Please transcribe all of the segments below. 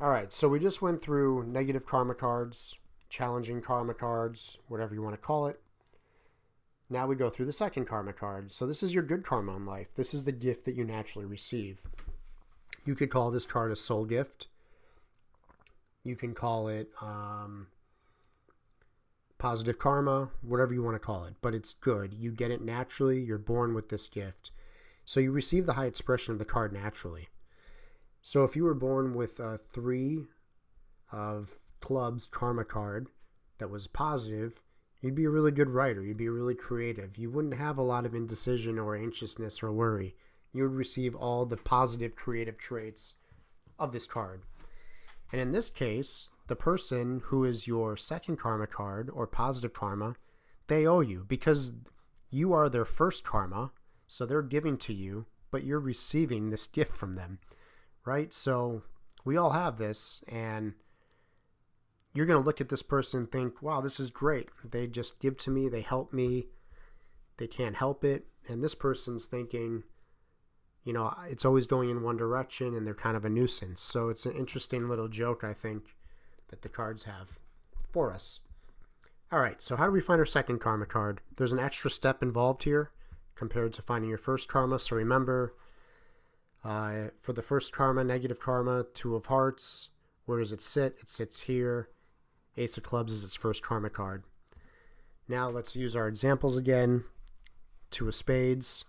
All right, so we just went through negative karma cards, challenging karma cards, whatever you want to call it. Now we go through the second karma card. So this is your good karma in life. This is the gift that you naturally receive. You could call this card a soul gift. You can call it positive karma, whatever you want to call it, but it's good. You get it naturally. You're born with this gift. So you receive the high expression of the card naturally. So if you were born with a 3 of clubs karma card that was positive, you'd be a really good writer. You'd be really creative. You wouldn't have a lot of indecision or anxiousness or worry. You would receive all the positive creative traits of this card. And in this case, the person who is your second karma card or positive karma, they owe you because you are their first karma. So they're giving to you, but you're receiving this gift from them, right? So we all have this, and you're going to look at this person and think, wow, this is great. They just give to me. They help me. They can't help it. And this person's thinking, you know, it's always going in one direction and they're kind of a nuisance. So it's an interesting little joke, I think, that the cards have for us. All right, so how do we find our second karma card? There's an extra step involved here compared to finding your first karma. So remember, for the first karma, negative karma, 2 of hearts, where does it sit? It sits here. Ace of clubs is its first karma card. Now let's use our examples again. 2 of spades.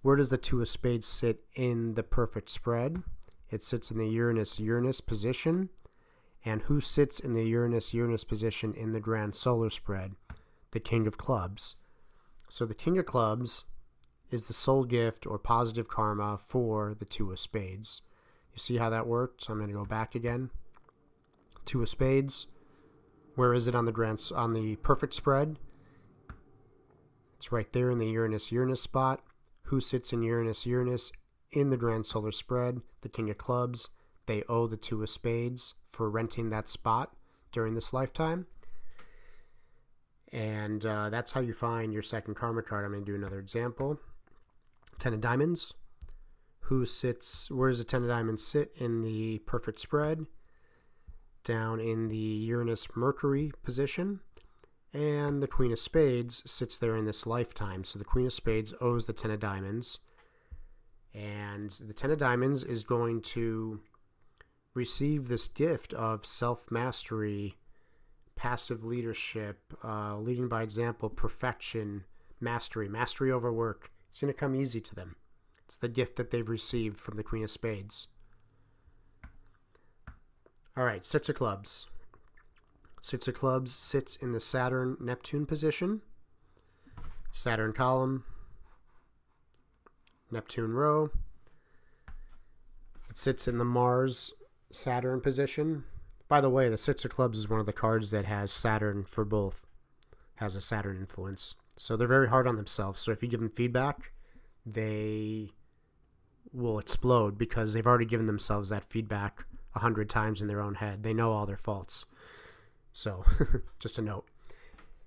Where does the 2 of spades sit in the perfect spread? It sits in the Uranus-Uranus position. And who sits in the Uranus-Uranus position in the grand solar spread? The King of clubs. So the King of clubs is the soul gift or positive karma for the 2 of spades. You see how that worked? So I'm going to go back again. 2 of spades. Where is it on the perfect spread? It's right there in the Uranus-Uranus spot. Who sits in Uranus-Uranus in the grand solar spread? The King of clubs. They owe the 2 of spades for renting that spot during this lifetime. And that's how you find your second karma card. I'm going to do another example. 10 of diamonds. Where does the 10 of diamonds sit in the perfect spread? Down in the Uranus-Mercury position. And the Queen of Spades sits there in this lifetime. So the Queen of Spades owes the 10 of diamonds. And the 10 of diamonds is going to receive this gift of self-mastery, passive leadership, leading by example, perfection, mastery over work. It's going to come easy to them. It's the gift that they've received from the Queen of Spades. All right, 6 of clubs. 6 of clubs sits in the Saturn-Neptune position. Saturn column, Neptune row. It sits in the Mars-Saturn position. By the way, the 6 of clubs is one of the cards that has Saturn for both, has a Saturn influence. So they're very hard on themselves. So if you give them feedback, they will explode because they've already given themselves that feedback 100 times in their own head. They know all their faults. So just a note.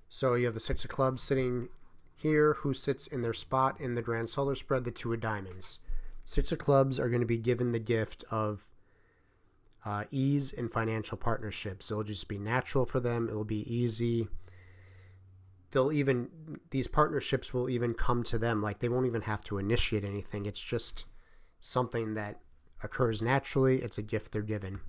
So you have the 6 of clubs sitting here. Who sits in their spot in the grand solar spread? The 2 of diamonds. 6 of clubs are going to be given the gift of ease in financial partnerships. It'll just be natural for them. It'll be easy. These partnerships will even come to them. Like they won't even have to initiate anything. It's just something that occurs naturally. It's a gift they're given.